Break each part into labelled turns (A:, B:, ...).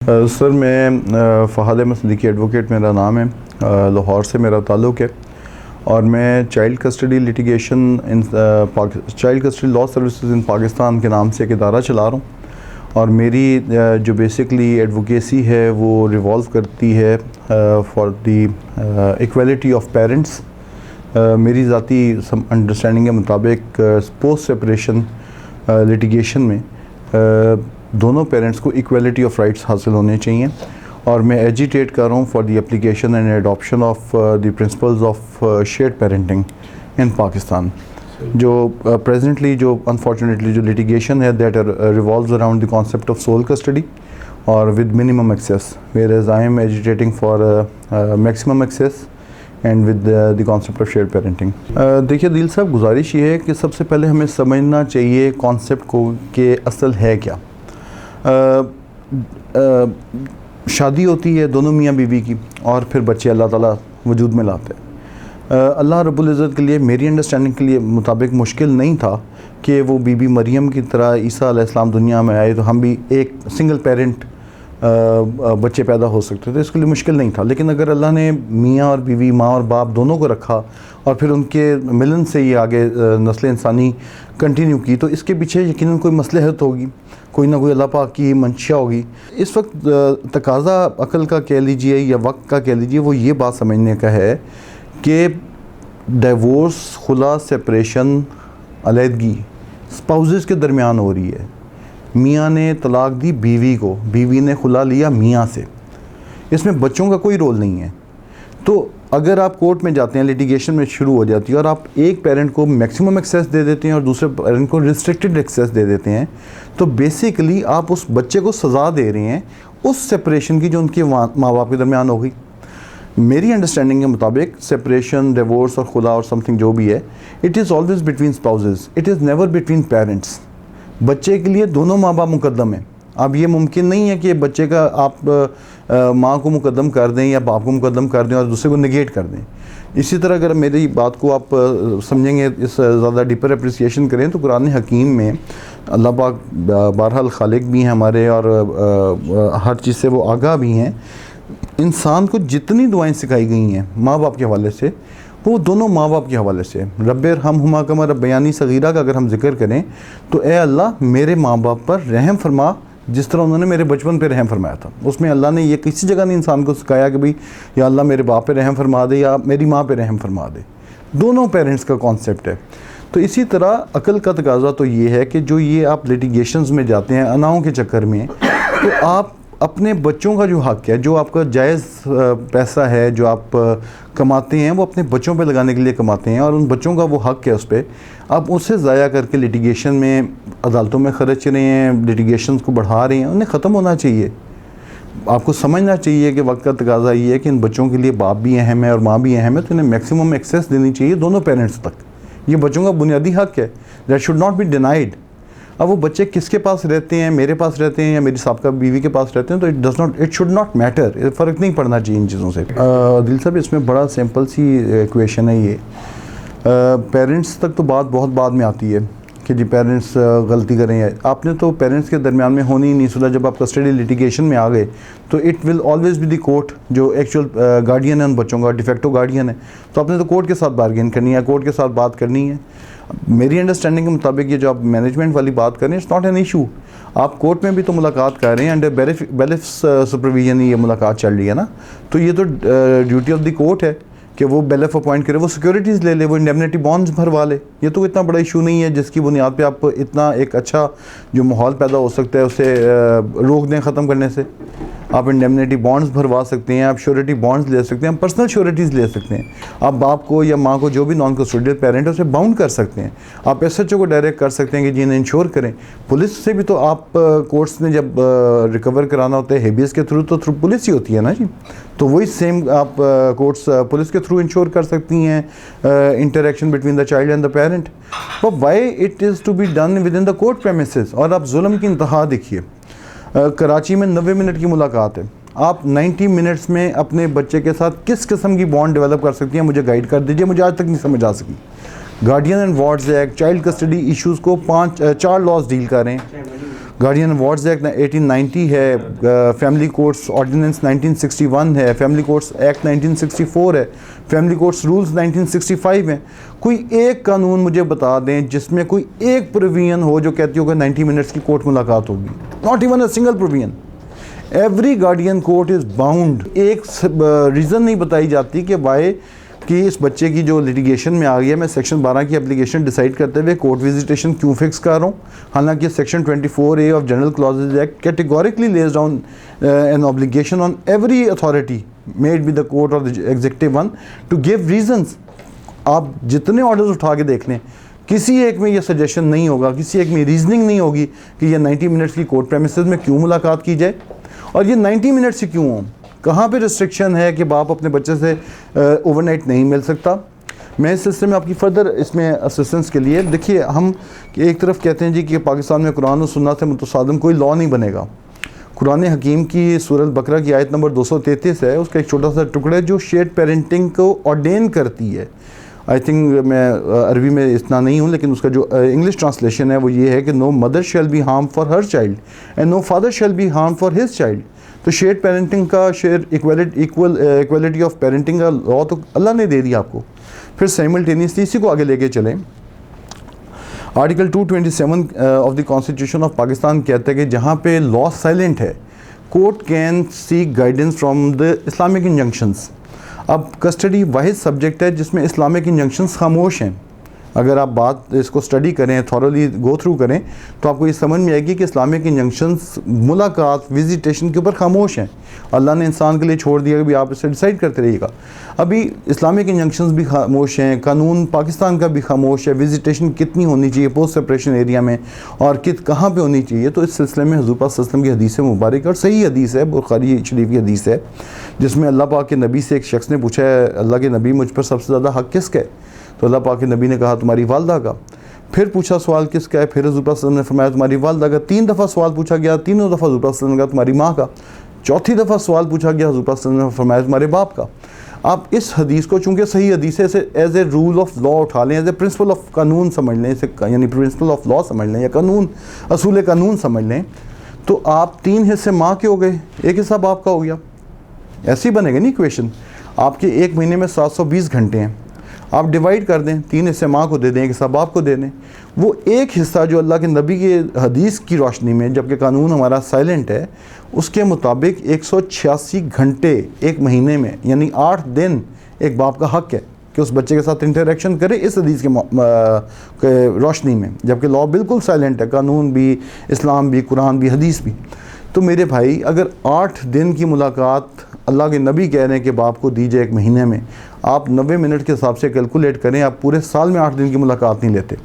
A: Sir मैं Fahd Ahmad Siddiqui advocate मेरा नाम है। लाहौर से मेरा ताल्लुक़ है और मैं child custody litigation in child custody law services in Pakistan के नाम से एक इदारा चला रहा हूँ। और मेरी जो बेसिकली एडवोकेसी है वो रिवॉल्व करती है for the equality of parents. मेरी ज़ाती अंडरस्टैंडिंग के मुताबिक पोस्ट सेपरेशन लिटिगेशन में दोनों पेरेंट्स को इक्वलिटी ऑफ राइट्स हासिल होने चाहिए और मैं एजिटेट कर रहा हूँ for the application and adoption of the principles of shared parenting in Pakistan. जो प्रेजेंटली जो अनफॉर्चुनेटली जो लिटिगेशन है that revolves around the concept of sole custody और with minimum access, where as I am agitating for maximum access and with the concept of shared parenting. देखिए दिल साहब, गुजारिश ये है कि सबसे पहले हमें समझना चाहिए कॉन्सेप्ट को कि असल है क्या। शादी होती है दोनों मियाँ बीवी की और फिर बच्चे अल्लाह ताला वजूद में लाते हैं। अल्लाह रब्बुल इज़्ज़त के लिए मेरी अंडरस्टैंडिंग के लिए मुताबिक मुश्किल नहीं था कि वो बीबी मरियम की तरह ईसा अलैहिस्सलाम दुनिया में आए तो हम भी एक सिंगल पेरेंट बच्चे पैदा हो सकते थे, इसके लिए मुश्किल नहीं था। लेकिन अगर अल्लाह ने मियाँ और बीवी, माँ और बाप दोनों को रखा और फिर उनके मिलन से ही आगे नस्ल इंसानी कंटिन्यू की, तो इसके पीछे यकीनन कोई मसलहत होगी, कोई ना कोई अल्लाह पाक की मंशा होगी। इस वक्त तकाज़ा अक़ल का कह लीजिए या वक्त का कह लीजिए, वो ये बात समझने का है कि डिवोर्स, खुला, सेपरेशन, अलहदगी स्पाउसेस के दरमियान हो रही है। मियाँ ने तलाक दी बीवी को, बीवी ने खुला लिया मियाँ से, इसमें बच्चों का कोई रोल नहीं है। तो अगर आप कोर्ट में जाते हैं, लिटिगेशन में शुरू हो जाती है और आप एक पेरेंट को मैक्सिमम एक्सेस दे देते हैं और दूसरे पेरेंट को रिस्ट्रिक्टेड एक्सेस दे देते हैं, तो बेसिकली आप उस बच्चे को सज़ा दे रहे हैं उस सेपरेशन की जो उनके माँ बाप के दरमियान हो गई। मेरी अंडरस्टैंडिंग के मुताबिक सेपरेशन, डिवोर्स और खुला और समथिंग जो भी है, it is always between spouses, it is never between parents. बच्चे के लिए दोनों माँ बाप मुकद्दम हैं। अब ये मुमकिन नहीं है कि बच्चे का आप माँ को मुकद्दम कर दें या बाप को मुकद्दम कर दें और दूसरे को नेगेट कर दें। इसी तरह अगर मेरी बात को आप समझेंगे, इस ज़्यादा डीपर अप्रिसिएशन करें, तो कुरान हकीम में अल्लाह पाक बहरहाल खालिक भी हैं हमारे और हर चीज़ से वो आगाह भी हैं। इंसान को जितनी दुआएं सिखाई गई हैं माँ बाप के हवाले से, वो दोनों माँ बाप के हवाले से। रब्बिर हमहुमा कमा रब्बयानी सगीरा का अगर हम जिक्र करें तो ए अल्लाह मेरे माँ बाप पर रहम फरमा जिस तरह उन्होंने मेरे बचपन पे रहम फरमाया था। उसमें अल्लाह ने ये किसी जगह नहीं इंसान को सिखाया कि भाई या अल्लाह मेरे बाप पे रहम फरमा दे या मेरी माँ पे रहम फरमा दे। दोनों पेरेंट्स का कॉन्सेप्ट है। तो इसी तरह अकल का तकाजा तो ये है कि जो ये आप लिटिगेशंस में जाते हैं अनाओं के चक्कर में, तो आप अपने बच्चों का जो हक़ है, जो आपका जायज़ पैसा है जो आप कमाते हैं, वो अपने बच्चों पे लगाने के लिए कमाते हैं और उन बच्चों का वो हक़ है उस पर, आप उससे ज़ाया करके लिटिगेशन में अदालतों में खर्च रहे हैं, लिटिगेशन को बढ़ा रहे हैं। उन्हें ख़त्म होना चाहिए। आपको समझना चाहिए कि वक्त का तकाजा ये है कि इन बच्चों के लिए बाप भी अहम है और माँ भी अहम है, तो इन्हें मैक्सिमम एक्सेस देनी चाहिए दोनों पेरेंट्स तक। ये बच्चों का बुनियादी हक़ है, that should not be denied. अब वो बच्चे किसके पास रहते हैं, मेरे पास रहते हैं या मेरी साहबका बीवी के पास रहते हैं, तो इट शुड नॉट मैटर, फ़र्क नहीं पड़ना चाहिए इन चीज़ों से। दिल साहब, इसमें बड़ा सिंपल सी इक्वेशन है ये। पेरेंट्स तक तो बात बहुत बाद में आती है कि जी पेरेंट्स गलती करें। आपने तो पेरेंट्स के दरमियान में होनी ही नहीं सुना। जब आप कस्टडी लिटिगेशन में आ गए तो it will always be the court जो एक्चुअल गार्डियन है उन बच्चों का, डिफेक्टो गार्डियन है। तो आपने तो कोर्ट के साथ बार्गेन करनी है, कोर्ट के साथ बात करनी है। मेरी अंडरस्टैंडिंग के मुताबिक ये जो आप मैनेजमेंट वाली बात कर रहे हैं, इट्स नॉट एन इशू। आप कोर्ट में भी तो मुलाकात कर रहे हैं, अंडर बेलिफ्स सुपरविजन ये मुलाकात चल रही है ना, तो ये तो ड्यूटी ऑफ द कोर्ट है कि वो बेलिफ अपॉइंट करे, वो सिक्योरिटीज़ ले ले, वो इंडेमनिटी बॉन्ड्स भरवा ले। ये तो इतना बड़ा इशू नहीं है जिसकी बुनियाद पे आप इतना एक अच्छा जो माहौल पैदा हो सकता है उसे रोक दें ख़त्म करने से। आप इंडेमनिटी बॉन्ड्स भरवा सकते हैं, आप श्योरिटी बॉन्ड्स ले सकते हैं, आप पर्सनल श्योरिटीज़ ले सकते हैं। आप बाप को या माँ को, जो भी नॉन कस्टोडियल पेरेंट है, उसे बाउंड कर सकते हैं। आप एसएचओ को डायरेक्ट कर सकते हैं कि जी इन्हें इंश्योर करें। पुलिस से भी तो आप कोर्ट्स ने जब रिकवर कराना होता है हेबियस के थ्रू, तो थ्रू पुलिस ही होती है ना जी, तो वही सेम आप कोर्ट्स पुलिस के थ्रू इंश्योर कर सकती हैं interaction between the child and the parent. But why it is to be done within the court premises. और आप जुल्म की इंतहा देखिए, कराची में 90 मिनट की मुलाकात है, आप 90 मिनट्स में अपने बच्चे के साथ किस किस्म की बॉन्ड डेवलप कर सकती हैं, मुझे गाइड कर दीजिए, मुझे आज तक नहीं समझ आ सकी। Guardian and wards act, child custody issues को 4 लॉज डील कर रहे हैं। गार्डियन अवार्ड्स एक्ट 1890 है, फैमिली कोर्ट्स ऑर्डिनेंस 1961 है, फैमिली कोर्ट्स एक्ट 1964 है, फैमिली कोर्ट्स रूल्स 1965 हैं। कोई एक कानून मुझे बता दें जिसमें कोई एक प्रोविजन हो जो कहती हो कि 90 मिनट्स की कोर्ट मुलाकात होगी। Not even a single provision. Every guardian court is bound. एक रीज़न नहीं बताई जाती कि वाई कि इस बच्चे की जो लिटिगेशन में आ गई है, मैं सेक्शन 12 की एप्लीकेशन डिसाइड करते हुए कोर्ट विजिटेशन क्यों फिक्स कर रहा हूँ, हालांकि section 24A of general clauses act categorically lays down an obligation on every authority made with the court और the executive one to give reasons. आप जितने ऑर्डर्स उठा के देख लें, किसी एक में ये सजेशन नहीं होगा, किसी एक में रीजनिंग नहीं होगी कि ये 90 मिनट्स की कोर्ट प्रेमिसेस में क्यों मुलाकात की जाए और ये 90 मिनट से क्यों हो। कहाँ पे रिस्ट्रिक्शन है कि बाप अपने बच्चे से ओवरनाइट नहीं मिल सकता। मैं इस सिलसिले में आपकी फ़र्दर इसमें असिस्टेंस के लिए, देखिए हम एक तरफ कहते हैं जी कि पाकिस्तान में कुरान और सुन्नत से मुतसादिम कोई लॉ नहीं बनेगा। कुरान हकीम की सूरत बकरा की आयत नंबर 233 है, उसका एक छोटा सा टुकड़ा है जो शेयर्ड पेरेंटिंग को ऑर्डेन करती है। आई थिंक मैं अरबी में इतना नहीं हूँ, लेकिन उसका जो इंग्लिश ट्रांसलेशन है वो ये है कि no mother shall be harm for her child and no father shall be harm for his child. तो शेयर्ड पेरेंटिंग का, शेयर इक्वलिटी ऑफ पेरेंटिंग का लॉ तो अल्लाह ने दे दिया आपको। फिर साइमल्टेनियसली इसी को आगे लेके चलें। Article 227 of the constitution of Pakistan कहता है कि जहाँ पे लॉ साइलेंट है, court can seek guidance from the Islamic injunctions. अब कस्टडी वाहिद सब्जेक्ट है जिसमें इस्लामिक इंजंक्शंस खामोश हैं। अगर आप बात इसको स्टडी करें, थॉरली गो थ्रू करें, तो आपको ये समझ में आएगी कि इस्लामिक इंजंक्शंस मुलाकात, विजिटेशन के ऊपर खामोश हैं। अल्लाह ने इंसान के लिए छोड़ दिया कि भी आप इसे डिसाइड करते रहिएगा। अभी इस्लामिक इंजंक्शंस भी खामोश हैं, कानून पाकिस्तान का भी खामोश है, विजिटेशन कितनी होनी चाहिए पोस्ट सेपरेशन एरिया में और कहाँ पे होनी चाहिए। तो इस सिलसिले में हुज़ूर पाक सल्लल्लाहु अलैहि वसल्लम की हदीस मुबारक और सही हदीस है, बुखारी शरीफ की हदीस है, जिसमें अल्लाह पाक के नबी से एक शख्स ने पूछा है, अल्लाह के नबी मुझ पर सबसे ज़्यादा हक़ किसका है? तो अल्लाह पाक के नबी ने कहा तुम्हारी वालदा का। फिर पूछा सवाल किसका है? फिर हुज़ूर पाक सल्लल्लाहु अलैहि वसल्लम ने फरमाया तुम्हारी वालदा का। 3 दफ़ा सवाल पूछा गया, तीनों दफ़ा हुज़ूर पाक सल्लल्लाहु अलैहि वसल्लम ने कहा तुम्हारी माँ का। चौथी दफ़ा सवाल पूछा गया, हुज़ूर पाक सल्लल्लाहु अलैहि वसल्लम ने फरमाया तुम्हारे बाप का। आप इस हदीस को चूँकि सही हदीस है, इसे as a rule of law उठा लें, एज ए प्रिंसिपल ऑफ कानून समझ लें, इसे यानी प्रिंसिपल ऑफ लॉ समझ लें या कानून, असूल कानून समझ लें, तो आप 3 हिस्से माँ के हो गए, एक हिस्सा बाप का हो गया। ऐसे ही बनेगा नहीं इक्वेशन। आपके एक महीने में 720 घंटे हैं, आप डिवाइड कर दें, 3 हिस्से माँ को दे दें, एक हिस्सा बाप को दे दें। वो एक हिस्सा जो अल्लाह के नबी के हदीस की रोशनी में, जबकि कानून हमारा साइलेंट है, उसके मुताबिक 186 घंटे एक महीने में, यानी 8 दिन एक बाप का हक़ है कि उस बच्चे के साथ इंटरेक्शन करे इस हदीस के रोशनी में, जबकि लॉ बिल्कुल साइलेंट है, कानून भी, इस्लाम भी, कुरान भी, हदीस भी। तो मेरे भाई, अगर 8 दिन की मुलाकात अल्लाह के नबी कह रहे हैं कि बाप को दीजिए एक महीने में, आप 90 मिनट के हिसाब से कैलकुलेट करें, आप पूरे साल में 8 दिन की मुलाकात नहीं लेते,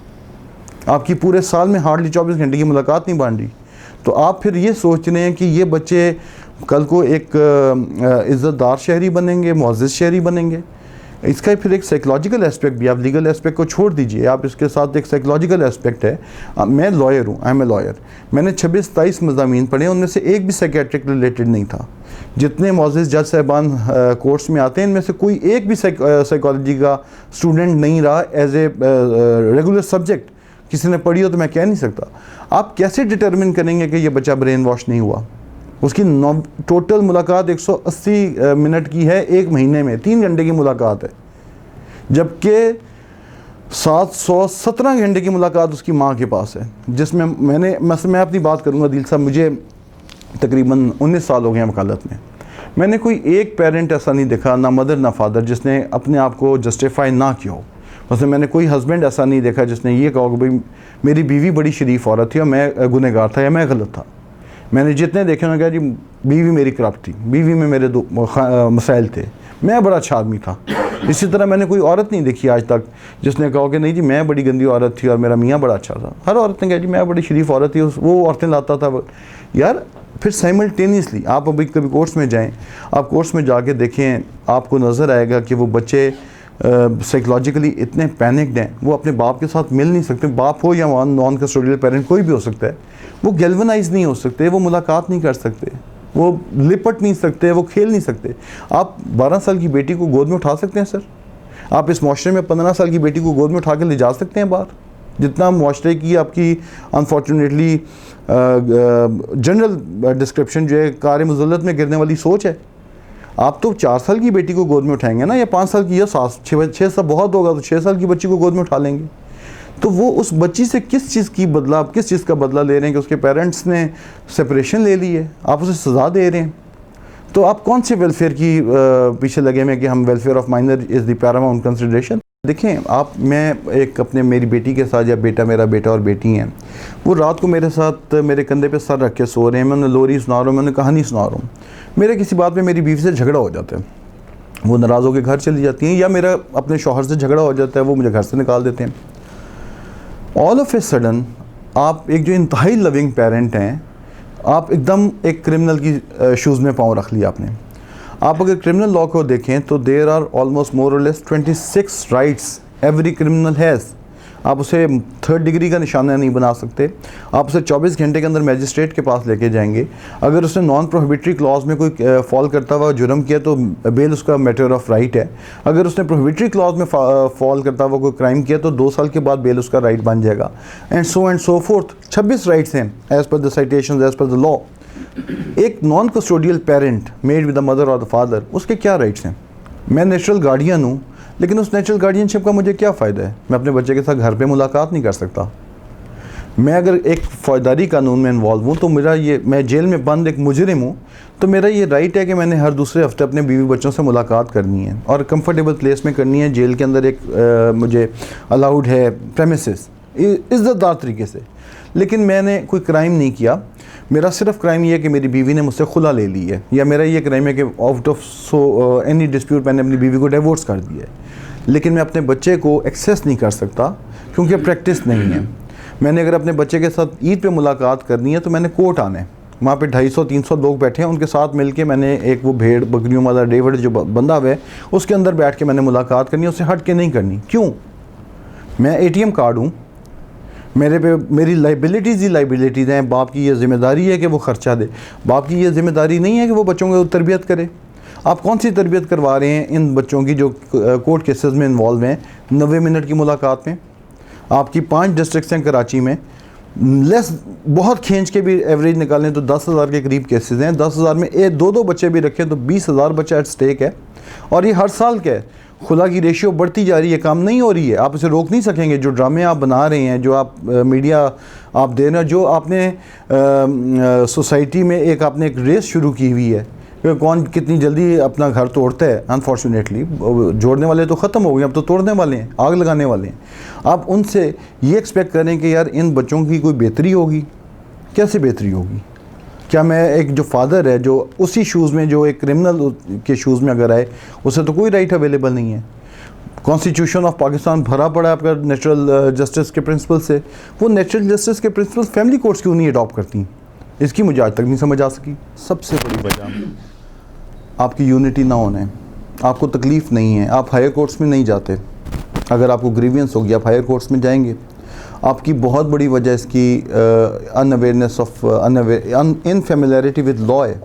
A: आपकी पूरे साल में हार्डली 24 घंटे की मुलाकात नहीं बन रही। तो आप फिर ये सोच रहे हैं कि ये बच्चे कल को एक इज़्ज़तदार शहरी बनेंगे, मुअज़्ज़ज़ शहरी बनेंगे। इसका फिर एक साइकोलॉजिकल एस्पेक्ट भी, आप लीगल एस्पेक्ट को छोड़ दीजिए, आप इसके साथ एक साइकोलॉजिकल एस्पेक्ट है। मैं लॉयर हूँ, आई एम ए लॉयर, मैंने 26-27 मज़ामीन पढ़े, उनमें से एक भी साइकेट्रिक रिलेटेड नहीं था। जितने मुअज़्ज़ज़ जज साहिबान कोर्ट्स में आते हैं, इनमें से कोई एक भी साइकोलॉजी का स्टूडेंट नहीं रहा एज ए रेगुलर सब्जेक्ट। किसी ने पढ़ी हो तो मैं कह नहीं सकता। आप कैसे डिटर्मिन करेंगे कि ये बच्चा ब्रेन वॉश नहीं हुआ? उसकी टोटल मुलाकात 180 मिनट की है एक महीने में, 3 घंटे की मुलाकात है, जबकि 717 घंटे की मुलाकात उसकी माँ के पास है, जिसमें मैं अपनी बात करूँगा दिल साहब, मुझे तकरीबन 19 साल हो गए हैं वकालत में। मैंने कोई एक पेरेंट ऐसा नहीं देखा, ना मदर ना फादर, जिसने अपने आप को जस्टिफाई ना किया हो। वैसे मैंने कोई हस्बैंड ऐसा नहीं देखा जिसने ये कहा कि भाई मेरी बीवी बड़ी शरीफ औरत थी और मैं गुनहगार था या मैं गलत था। मैंने जितने देखे उन्होंने कहा जी बीवी मेरी करप्ट थी, बीवी में मेरे 2 मसाइल थे, मैं बड़ा अच्छा आदमी था। इसी तरह मैंने कोई औरत नहीं देखी आज तक जिसने कहा कि नहीं जी मैं बड़ी गंदी औरत थी और मेरा मियाँ बड़ा अच्छा था। हर औरत ने कहा जी मैं बड़ी शरीफ औरत थी, वो औरतें लाता था यार। फिर साइमल्टेनियसली आप अभी कभी कोर्स में जाएँ, आप कोर्स में जाके देखें, आपको नज़र आएगा कि वो बच्चे साइकोलॉजिकली इतने पैनिक्ड हैं, वो अपने बाप के साथ मिल नहीं सकते। बाप हो या नॉन कस्टोडियल पेरेंट कोई भी हो सकता है, वो गैल्वनाइज नहीं हो सकते, वो मुलाकात नहीं कर सकते, वो लिपट नहीं सकते, वो खेल नहीं सकते। आप 12 साल की बेटी को गोद में उठा सकते हैं सर? आप इस माशरे में 15 साल की बेटी को गोद में उठा के ले जा सकते हैं बाहर? जितना मुआशरे की आपकी अनफॉर्चुनेटली जनरल डिस्क्रिप्शन जो है कार मुज़ल्लत में गिरने वाली सोच है। आप तो 4 साल की बेटी को गोद में उठाएंगे ना, या 5 साल की, या 6 साल बहुत होगा तो 6 साल की बच्ची को गोद में उठा लेंगे। तो वो उस बच्ची से किस चीज़ का बदला ले रहे हैं कि उसके पेरेंट्स ने सेपरेशन ले ली है, आप उसे सज़ा दे रहे हैं। तो आप कौन से वेलफेयर की पीछे लगे हैं कि हम welfare of minor is the Paramount consideration. देखें आप, मैं एक अपने मेरी बेटी के साथ, या मेरा बेटा और बेटी हैं, वो रात को मेरे साथ मेरे कंधे पे सर रख के सो रहे हैं, मैं उन्हें लोरी सुना रहा हूँ, मैं उन्हें कहानी सुना रहा हूँ। मेरे किसी बात पे मेरी बीवी से झगड़ा हो जाता है, वो नाराज़ होकर घर चली जाती हैं, या मेरा अपने शौहर से झगड़ा हो जाता है, वो मुझे घर से निकाल देते हैं। ऑल ऑफ ए सडन आप एक जो इंतहाई लविंग पेरेंट हैं, आप एकदम एक क्रिमिनल की शूज़ में पाँव रख लिया आपने। आप अगर क्रिमिनल लॉ को देखें तो देयर आर ऑलमोस्ट मोर और less 26 rights every criminal has. आप उसे 3rd डिग्री का निशाना नहीं बना सकते, आप उसे 24 घंटे के अंदर मैजिस्ट्रेट के पास लेके जाएंगे। अगर उसने नॉन प्रोहिबिटरी क्लॉज में कोई फॉल करता हुआ जुर्म किया तो बेल उसका मैटर ऑफ राइट है। अगर उसने प्रोहिबिटरी क्लॉज में फॉल करता हुआ कोई क्राइम किया तो 2 साल के बाद बेल उसका राइट बन जाएगा, एंड सो फोर्थ। 26 राइट्स हैं as per the citations, as per the law. एक non custodial parent made with the mother और द फादर, उसके क्या राइट्स हैं। मैं नेचुरल गार्डियन हूँ, लेकिन उस नेचुरल गार्डियनशिप का मुझे क्या फ़ायदा है। मैं अपने बच्चे के साथ घर पे मुलाकात नहीं कर सकता। मैं अगर एक फ़ौजदारी कानून में इन्वॉल्व हूँ तो मैं जेल में बंद एक मुजरिम हूँ, तो मेरा ये राइट है कि मैंने हर दूसरे हफ्ते अपने बीवी बच्चों से मुलाकात करनी है और कंफर्टेबल प्लेस में करनी है। जेल के अंदर एक मुझे अलाउड है प्रेमिसेस इज़्ज़तदार तरीके से। लेकिन मैंने कोई क्राइम नहीं किया, मेरा सिर्फ क्राइम ये है कि मेरी बीवी ने मुझसे खुला ले ली है, या मेरा ये क्राइम है कि आउट ऑफ एनी डिस्प्यूट मैंने अपनी बीवी को डिवोर्स कर दिया है। लेकिन मैं अपने बच्चे को एक्सेस नहीं कर सकता क्योंकि प्रैक्टिस नहीं है। मैंने अगर अपने बच्चे के साथ ईद पे मुलाकात करनी है तो मैंने कोर्ट आना है, वहाँ पे 250-300 लोग बैठे हैं, उनके साथ मिलके मैंने एक वो भेड़ बकरियों वाला डेविड जो बंदा हुआ है उसके अंदर बैठ के मैंने मुलाकात करनी है, उससे हट के नहीं करनी। क्यों? मैं ATM कार्ड हूँ, मेरे पे मेरी लाइबिलिटीज़ ही लाइबिलिटीज़ हैं। बाप की ये ज़िम्मेदारी है कि वो ख़र्चा दे, बाप की ये ज़िम्मेदारी नहीं है कि वो बच्चों को तरबियत करे। आप कौन सी तरबियत करवा रहे हैं इन बच्चों की जो कोर्ट केसेस में इन्वॉल्व हैं 90 मिनट की मुलाकात में। आपकी 5 डिस्ट्रिक्ट्स हैं कराची में, बहुत खींच के भी एवरेज निकालें तो 10,000 के करीब केसेस हैं। 10,000 में 2 बच्चे भी रखें तो 20,000 बच्चा एट स्टेक है, और ये हर साल का है। खुला की रेशियो बढ़ती जा रही है, काम नहीं हो रही है। आप इसे रोक नहीं सकेंगे। जो ड्रामे आप बना रहे हैं, जो आप मीडिया आप दे रहे हैं, जो आपने सोसाइटी में आपने एक रेस शुरू की हुई है कि कौन कितनी जल्दी अपना घर तोड़ता है। अनफॉर्चुनेटली जोड़ने वाले तो ख़त्म हो गए, अब तो तोड़ने वाले हैं, आग लगाने वाले हैं। आप उनसे ये एक्सपेक्ट करें कि यार इन बच्चों की कोई बेहतरी होगी, कैसे बेहतरी होगी? क्या मैं एक जो फादर है जो उसी शूज़ में जो एक क्रिमिनल के शूज़ में अगर आए, उसे तो कोई राइट अवेलेबल नहीं है। कॉन्स्टिट्यूशन ऑफ पाकिस्तान भरा पड़ा है आपका नेचुरल जस्टिस के प्रिंसिपल से। वो नेचुरल जस्टिस के प्रिंसिपल फैमिली कोर्ट्स क्यों नहीं अडॉप्ट करती, इसकी मुझे आज तक नहीं समझ आ सकी। सबसे बड़ी वजह आपकी यूनिटी ना होना है। आपको तकलीफ़ नहीं है, आप हायर कोर्ट्स में नहीं जाते। अगर आपको ग्रीवियंस होगी आप हायर कोर्ट्स में जाएंगे। आपकी बहुत बड़ी वजह इसकी अनअवेयरनेस ऑफ इनफेमिलियरिटी विद लॉ है।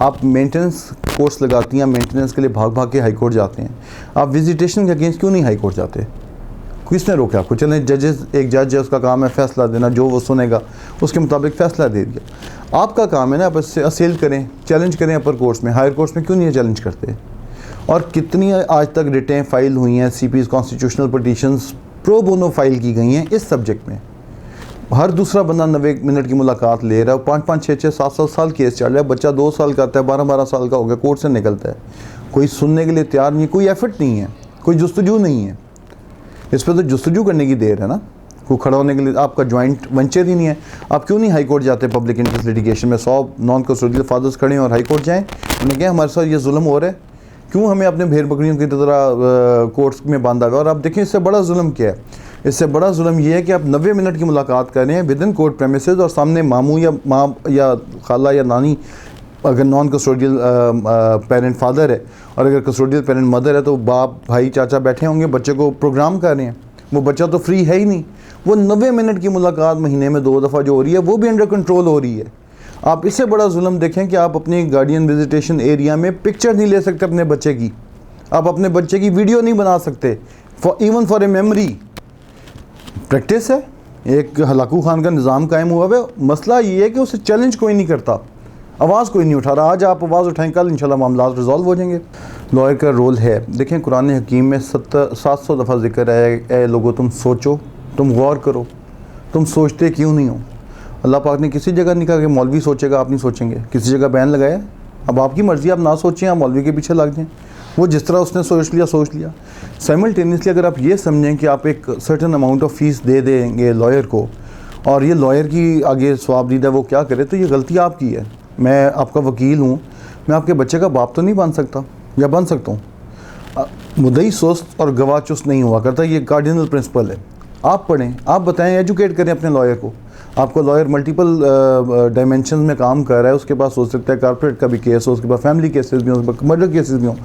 A: आप मेंटेनेंस कोर्स लगाती हैं, मेंटेनेंस के लिए भाग भाग के हाई कोर्ट जाते हैं। आप विजिटेशन के अगेंस्ट क्यों नहीं हाई कोर्ट जाते? किसने रोका आपको? चलें जजेस, एक जज है उसका काम है फ़ैसला देना, जो वो सुनेगा उसके मुताबिक फ़ैसला दे दिया। आपका काम है ना आप इससे असेल करें, चैलेंज करें अपर कोर्ट्स में। हायर कोर्ट्स में क्यों नहीं चैलेंज करते? और कितनी आज तक रिटें फाइल हुई हैं, CP's constitutional petitions pro bono file की गई हैं इस सब्जेक्ट में। हर दूसरा बंदा 90 मिनट की मुलाकात ले रहा है, 5-5, 6-6, 7-7 साल केस चल रहा है। बच्चा 2 साल का आता है, 12-12 साल का हो गया, कोर्ट से निकलता है। कोई सुनने के लिए तैयार नहीं, कोई एफर्ट नहीं है, कोई जुस्तजू नहीं है। इस पर तो जुस्तजू करने की देर है ना, कोई खड़ा होने के लिए। आपका जॉइंट वेंचर ही नहीं है। आप क्यों नहीं हाई कोर्ट जाते? पब्लिक इंटरेस्ट लिटिगेशन में 100 नॉन कस्टोडियल फादर्स खड़े हैं और हाई कोर्ट जाएँ, उन्हें क्या हमारे साथ ये जुल्म हो रहा है, क्यों हमें अपने भेड़ बकरियों की तरह कोर्ट्स में बांधा हुआ। और आप देखें इससे बड़ा जुल्म क्या है? इससे बड़ा जुल्म ये है कि आप 90 मिनट की मुलाकात कर रहे हैं विद इन कोर्ट प्रेमिसेस, और सामने मामू या माँ या खाला या नानी, अगर नॉन कस्टोडियल पेरेंट फादर है और अगर कस्टोडियल पेरेंट मदर है, तो बाप भाई चाचा बैठे होंगे, बच्चे को प्रोग्राम कर रहे हैं। वो बच्चा तो फ्री है ही नहीं। वो 90 मिनट की मुलाकात महीने में 2 दफ़ा जो हो रही है वो भी अंडर कंट्रोल हो रही है। आप इससे बड़ा जुल्म देखें कि आप अपनी गार्डियन विजिटेशन एरिया में पिक्चर नहीं ले सकते अपने बच्चे की, आप अपने बच्चे की वीडियो नहीं बना सकते, even for a memory. Practice है, एक हलाकू खान का निज़ाम कायम हुआ है। मसला ये है कि उसे चैलेंज कोई नहीं करता, आवाज़ कोई नहीं उठा रहा। आज आप आवाज़ उठाएं, कल इंशाल्लाह मामला रिजॉल्व हो जाएंगे। लॉयर का रोल है, देखें कुरान हकीम में 700 दफ़ा जिक्र है, ए लोगों तुम सोचो, तुम गौर करो, तुम सोचते क्यों नहीं हो। अल्लाह पाक ने किसी जगह नहीं कहा कि मौलवी सोचेगा आप नहीं सोचेंगे, किसी जगह बैन लगाया। अब आपकी मर्ज़ी, आप ना सोचें, आप मौलवी के पीछे लग जाएँ, वो जिस तरह उसने सोच लिया। साइमल्टेनियसली अगर आप ये समझें कि आप एक सर्टन अमाउंट ऑफ फ़ीस दे देंगे लॉयर को और ये लॉयर की आगे सवाबदीद है वो क्या करे, तो ये गलती आपकी है। मैं आपका वकील हूँ, मैं आपके बच्चे का बाप तो नहीं बन सकता, या बन सकता हूँ। मुद्दई सुस्त और गवाह चुस्त नहीं हुआ करता, ये कार्डिनल प्रिंसिपल है। आप पढ़ें, आप बताएं, एजुकेट करें अपने लॉयर को। आपको लॉयर मल्टीपल डायमेंशन में काम कर रहा है, उसके पास हो सकता है कॉर्पोरेट का भी केस हो, उसके पास फैमिली केसेस भी हो, उसके पास मर्डर केसेस भी हो,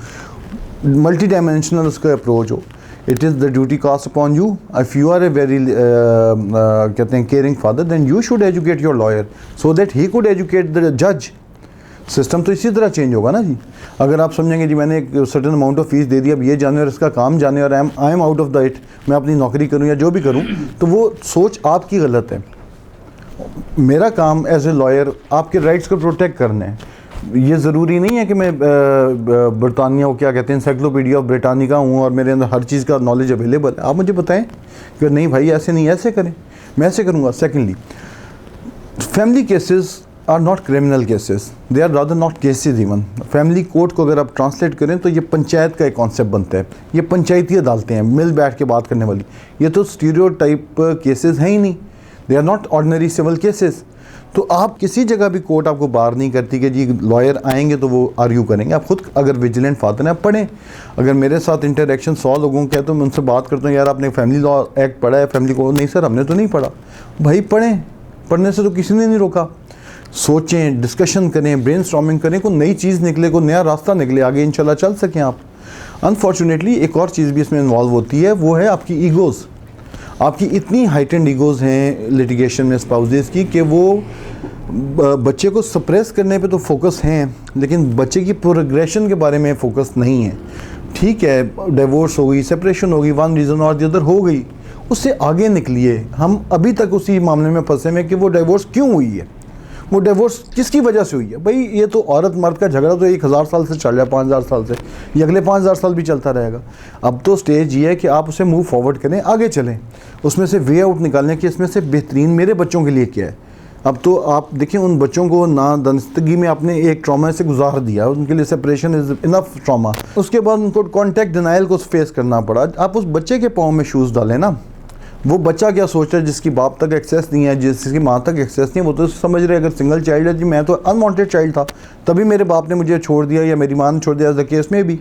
A: मल्टी डायमेंशनल उसका अप्रोच हो। It is the duty cast upon you, if you are a very कहते हैं caring father, then you should educate your lawyer so that he could educate the जज। System तो इसी तरह चेंज होगा ना जी। अगर आप समझेंगे जी मैंने एक सर्टन अमाउंट ऑफ फीस दे दी, अब ये जाने और इसका काम जाने और I am out of the it, मैं अपनी नौकरी करूँ या जो भी करूँ, तो वो सोच आपकी गलत है। मेरा काम एज ए लॉयर आपके राइट्स को प्रोटेक्ट करना है। ये ज़रूरी नहीं है कि मैं बरतानिया क्या कहते हैं एनसाइक्लोपीडिया ऑफ ब्रिटानिका हूँ और मेरे अंदर हर चीज़ का नॉलेज अवेलेबल है। आप मुझे बताएं कि नहीं भाई ऐसे नहीं, ऐसे करें, मैं ऐसे करूँगा। Secondly, family cases are not criminal cases, they are rather not cases even. Family court को अगर आप ट्रांसलेट करें तो ये पंचायत का एक कॉन्सेप्ट बनता है, ये पंचायती अदालतें हैं, मिल बैठ के बात करने वाली। ये तो स्टीरियोटाइप केसेस हैं ही नहीं, they are not ordinary civil cases. तो आप किसी जगह भी कोर्ट आपको बार नहीं करती कि जी लॉयर आएंगे तो वो आर्ग्यू करेंगे। आप खुद अगर विजिलेंट फादर हैं आप पढ़ें। अगर मेरे साथ इंटरेक्शन 100 लोगों के है तो मैं उनसे बात करता हूँ, यार आपने फैमिली लॉ एक्ट पढ़ा है, फैमिली को, नहीं सर हमने तो नहीं पढ़ा। भाई पढ़ें, पढ़ने से तो किसी ने नहीं रोका। सोचें, डिस्कशन करें, ब्रेनस्टॉर्मिंग करें, कोई नई चीज़ निकले, कोई नया रास्ता निकले, आगे इंशाल्लाह चल सकें आप। अनफॉर्चुनेटली एक और चीज़ भी इसमें इन्वॉल्व होती है, वो है आपकी ईगोज़। आपकी इतनी हाइटेंड ईगोज़ हैं लिटिगेशन में स्पाउसेस की कि वो बच्चे को सप्रेस करने पे तो फोकस हैं, लेकिन बच्चे की प्रोग्रेशन के बारे में फोकस नहीं है। ठीक है, डिवोर्स हो गई, सेपरेशन हो गई, वन रीज़न और द अदर हो गई, उससे आगे निकलिए। हम अभी तक उसी मामले में फंसे हैं कि वो डिवोर्स क्यों हुई है, वो डिवोर्स किसकी वजह से हुई है। भाई ये तो औरत मर्द का झगड़ा तो 1000 साल से चल रहा है, 5000 साल से, ये अगले 5000 साल भी चलता रहेगा। अब तो स्टेज ये है कि आप उसे मूव फॉरवर्ड करें, आगे चलें, उसमें से वे आउट निकालने की इसमें से बेहतरीन मेरे बच्चों के लिए क्या है। अब तो आप देखें उन बच्चों को ना दनस्तगी में आपने एक ट्रॉमा से गुजार दिया, उनके लिए सेपरेशन इज़ इनफ ट्रॉमा, उसके बाद उनको कॉन्टैक्ट डिनाइल को फेस करना पड़ा। आप उस बच्चे के पाँव में शूज़ डालें ना। वो बच्चा क्या सोच रहा है जिसकी बाप तक एक्सेस नहीं है, जिसकी माँ तक एक्सेस नहीं है, वो तो समझ रहे अगर सिंगल चाइल्ड है जी मैं तो अनवांटेड चाइल्ड था, तभी मेरे बाप ने मुझे छोड़ दिया या मेरी माँ ने छोड़ दिया, एज द केस में भी।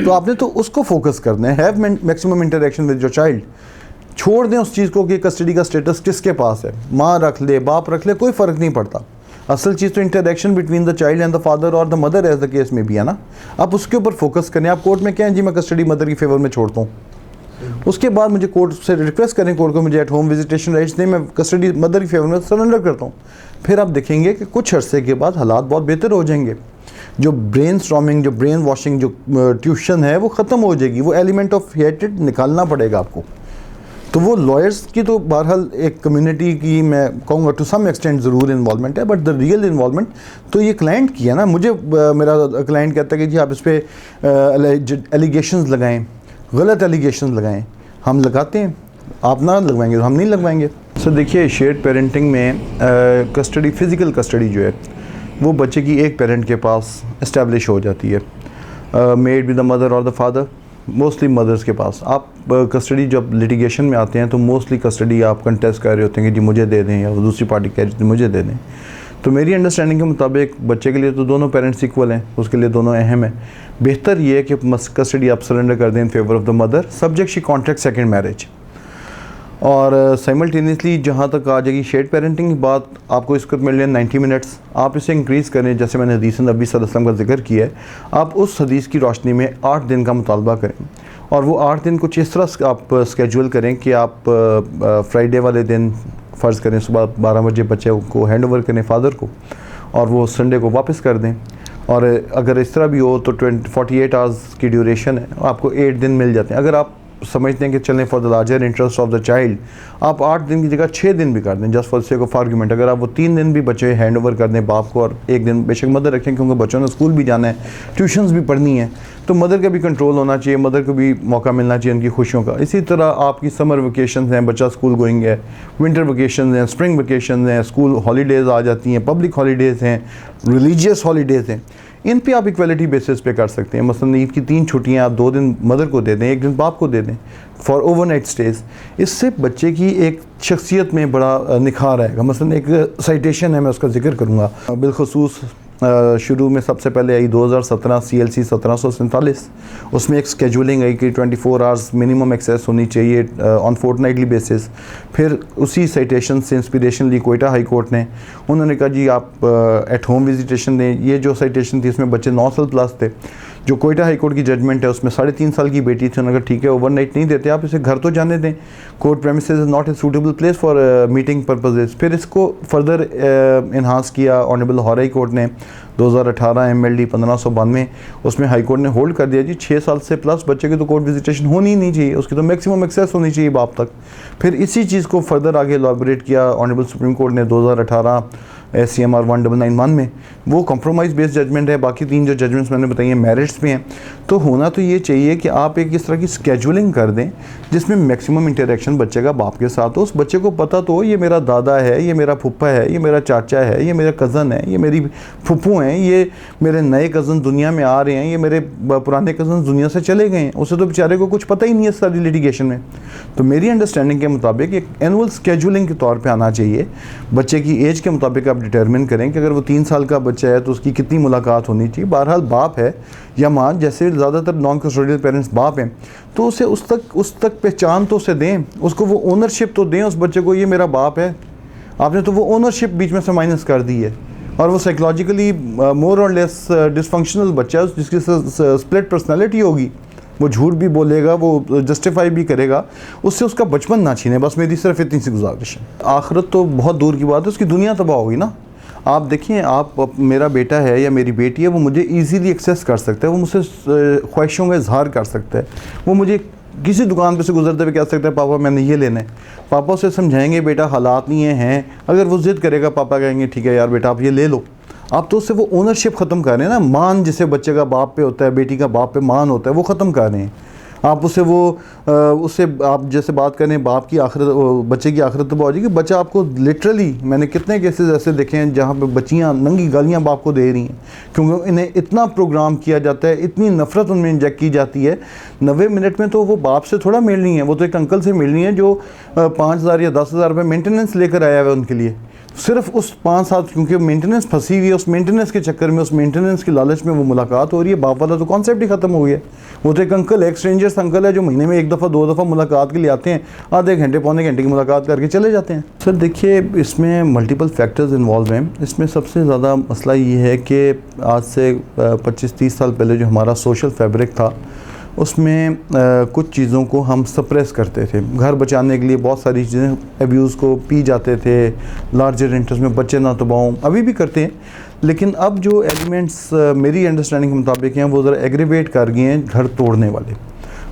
A: तो आपने तो उसको फोकस करना है, have maximum interaction with your child. छोड़ दें उस चीज़ को कि कस्टडी का स्टेटस किसके पास है, माँ रख ले, बाप रख ले, कोई फ़र्क नहीं पड़ता। असल चीज़ तो interaction between the child and the father और the mother as the case में भी है ना। आप उसके ऊपर फोकस करें। आप कोर्ट में क्या है जी मैं कस्टडी मदर की फेवर में छोड़ता हूँ, उसके बाद मुझे कोर्ट से रिक्वेस्ट करें, कोर्ट को मुझे एट होम विजिटेशन राइट्स दें, मैं कस्टडी मदर की फेवर में सरेंडर करता हूँ। फिर आप देखेंगे कि कुछ अरसे के बाद हालात बहुत बेहतर हो जाएंगे। जो ब्रेन स्टॉर्मिंग, जो ब्रेन वॉशिंग, जो ट्यूशन है वो ख़त्म हो जाएगी। वो एलिमेंट ऑफ हेटेड निकालना पड़ेगा आपको। तो वो लॉयर्स की तो बहरहाल एक कम्युनिटी की मैं कहूँगा टू सम एक्सटेंट ज़रूर इन्वॉल्वमेंट है, बट द रियल इन्वॉल्वमेंट तो ये क्लाइंट की है ना। मुझे मेरा क्लाइंट कहता है कि जी आप इस पर एलिगेशंस लगाएं, गलत एलिगेशंस लगाएं। हम लगाते हैं, आप ना लगवाएंगे तो हम नहीं लगवाएंगे। सर देखिए शेयर्ड पेरेंटिंग में कस्टडी, फ़िज़िकल कस्टडी जो है वो बच्चे की एक पेरेंट के पास इस्टेब्लिश हो जाती है, मेड विद द मदर और द फादर, मोस्टली मदर्स के पास। आप कस्टडी जब लिटिगेशन में आते हैं तो मोस्टली कस्टडी आप कंटेस्ट कर रहे होते हैं कि जी मुझे दे दें, या दूसरी पार्टी कह रही थी मुझे दे दें। तो मेरी अंडरस्टैंडिंग के मुताबिक बच्चे के लिए तो दोनों पेरेंट्स इक्वल हैं, उसके लिए दोनों अहम है। बेहतर ये है कि कस्टडी आप सरेंडर कर दें in favour of the mother, subject she contract second marriage. और साइमल्टेनियसली जहाँ तक आ जाएगी शेयर्ड पेरेंटिंग की बात, आपको इसको मिल रहे 90 मिनट्स, आप इसे इंक्रीज़ करें। जैसे मैंने हदीस नबी सल्लल्लाहु अलैहि वसल्लम का जिक्र किया है, आप उस हदीस की रोशनी में 8 दिन का मुतालबा करें। और वो 8 दिन कुछ इस तरह आप स्केजूल करें कि आप फ्राइडे वाले दिन फ़र्ज़ करें सुबह 12 बजे बच्चे को हैंड ओवर करें फादर को, और वो संडे को वापस कर दें। और अगर इस तरह भी हो तो 48 आवर्स की ड्यूरेशन है, आपको 8 दिन मिल जाते हैं। अगर आप समझते हैं कि चलें for the larger interest of the child, आप 8 दिन की जगह 6 दिन भी कर दें, just for sake of argument. अगर आप वो 3 दिन भी बच्चे हैंड ओवर कर दें बाप को और 1 दिन बेशक मदर रखें, क्योंकि बच्चों ने स्कूल भी जाना है, ट्यूशन्स भी पढ़नी है, तो मदर का भी कंट्रोल होना चाहिए, मदर को भी मौका मिलना चाहिए उनकी खुशियों का। इसी तरह आपकी समर वेकेशन हैं, बच्चा स्कूल गोइंग है, विंटर वेकेशन हैं, स्प्रिंग वेकेशन हैं, स्कूल हॉलीडेज़ आ जाती हैं, पब्लिक हॉलीडेज़ हैं, रिलीजियस हॉलीडेज़ हैं, इन पे आप इक्वलिटी बेसिस पे कर सकते हैं। मसलन ईद की 3 छुट्टियां आप 2 दिन मदर को दे दें, 1 दिन बाप को दे दें फॉर ओवरनाइट स्टेज। इससे बच्चे की एक शख्सियत में बड़ा निखार आएगा। मसलन एक साइटेशन है, मैं उसका जिक्र करूँगा, बिलखसूस शुरू में सबसे पहले आई 2017 CLC 1747, उसमें एक स्केजुलिंग आई कि 24 आवर्स मिनिमम एक्सेस होनी चाहिए ऑन फोर्टनाइटली बेसिस। फिर उसी साइटेशन से इंस्पिरेशन ली कोयटा हाई कोर्ट ने, उन्होंने कहा जी आप एट होम विजिटेशन दें। ये जो साइटेशन थी इसमें बच्चे 9 साल प्लस थे। जो कोयटा हाई कोर्ट की जजमेंट है उसमें 3.5 साल की बेटी थी, उन्होंने कहा ठीक है ओवरनाइट नहीं देते आप, इसे घर तो जाने दें, court premises is not a suitable place for meeting purposes. फिर इसको फर्दर इन्हांस किया ऑनरेबल लाहौर हाई कोर्ट ने 2018 MLD 1592, उसमें हाई कोर्ट ने होल्ड कर दिया जी 6 साल से प्लस बच्चे की तो कोर्ट विजिटेशन होनी ही नहीं चाहिए, उसकी तो मैक्सिमम एक्सेस होनी चाहिए बाप तक। फिर इसी चीज़ को फर्दर आगे एलॉबरेट किया ऑनरेबल सुप्रीम कोर्ट ने 2018 SCMR 1991 में। वो कॉम्प्रोमाइज़ बेस्ड जजमेंट है, बाकी 3 जो जजमेंट्स मैंने बताई हैं मेरिट्स पे हैं। तो होना तो ये चाहिए कि आप एक इस तरह की स्केजुलिंग कर दें जिसमें मैक्सिमम इंटरेक्शन बच्चे का बाप के साथ हो, उस बच्चे को पता तो हो ये मेरा दादा है, ये मेरा फूफा है, ये मेरा चाचा है, ये मेरा कज़न है, ये मेरी फूफू हैं, ये मेरे नए कज़न दुनिया में आ रहे हैं, ये मेरे पुराने कज़न दुनिया से चले गए हैं। उसे तो बेचारे को कुछ पता ही नहीं है सारी लिटिगेशन में। तो मेरी अंडरस्टैंडिंग के मुताबिक एक एनुअल स्केजुलिंग के तौर पर आना चाहिए। बच्चे की एज के मुताबिक आप डिटर्मिन करें कि अगर वो 3 साल का बच्चा है तो उसकी कितनी मुलाकात होनी चाहिए। बहरहाल बाप है या माँ, जैसे ज़्यादातर नॉन कस्टोडियल पेरेंट्स बाप हैं, तो उसे उस तक पहचान तो उसे दें, उसको वो ओनरशिप तो दें उस बच्चे को, ये मेरा बाप है। आपने तो वो ओनरशिप बीच में से माइनस कर दी है और वो साइकोलॉजिकली मोर और लेस डिसफंक्शनल बच्चा है जिसकी स्प्लिट पर्सनैलिटी होगी, वो झूठ भी बोलेगा, वो जस्टिफाई भी करेगा, उससे उसका बचपन ना छीने। बस मेरी सिर्फ इतनी सी गुजारिश है। आखिरत तो बहुत दूर की बात है, उसकी दुनिया तबाह होगी ना। आप देखिए, आप मेरा बेटा है या मेरी बेटी है, वो मुझे इजीली एक्सेस कर सकता है, वो मुझसे ख्वाहिशों का इजहार कर सकता है, वो मुझे किसी दुकान पे से गुजरते हुए कह सकता है पापा मैंने ये लेना है। पापा उसे समझाएंगे बेटा हालात नहीं हैं, अगर वो ज़िद करेगा पापा कहेंगे ठीक है यार बेटा आप ये ले लो। आप तो उससे वो ओनरशिप ख़त्म कर रहे हैं ना, मान जिसे बच्चे का बाप पे होता है, बेटी का बाप पे मान होता है, वो ख़त्म कर रहे हैं आप। उससे आप जैसे बात करें बाप की आखिरत, बच्चे की आखिरत तबाह हो जाएगी। बच्चा आपको लिटरली, मैंने कितने केसेस ऐसे देखे हैं जहाँ पे बच्चियाँ नंगी गालियाँ बाप को दे रही हैं, क्योंकि इन्हें इतना प्रोग्राम किया जाता है, इतनी नफ़रत उनमें इंजेक्ट की जाती है। 90 मिनट में तो वो बाप से थोड़ा मिल रही हैं, वो तो एक अंकल से मिल रही हैं जो 5,000 या 10,000 रुपये मेंटेनेंस लेकर आया हुआ है उनके लिए। सिर्फ उस 5 साल, क्योंकि मेंटेनेंस फंसी हुई है, उस मेंटेनेंस के चक्कर में, उस मेंटेनेंस की लालच में वो मुलाकात हो रही है। बाप वाला तो कॉन्सेप्ट ही ख़त्म हो गया। वो तो एक अंकल है, एक स्ट्रेंजर्स अंकल है जो महीने में 1 दफ़ा 2 दफ़ा मुलाकात के लिए आते हैं, आधे घंटे पौने घंटे की मुलाकात करके चले जाते हैं। सर देखिए, इसमें मल्टीपल फैक्टर्स इन्वॉल्व हैं। इसमें सबसे ज़्यादा मसला ये है कि आज से 25-30 साल पहले जो हमारा सोशल फैब्रिक था उसमें कुछ चीज़ों को हम सप्रेस करते थे। घर बचाने के लिए बहुत सारी चीज़ें, अब्यूज़ को पी जाते थे, लार्जर इंटरेस्ट में बच्चे ना तबाह, अभी भी करते हैं। लेकिन अब जो एलिमेंट्स मेरी अंडरस्टैंडिंग के मुताबिक हैं वो ज़रा एग्रीवेट कर गए हैं घर तोड़ने वाले।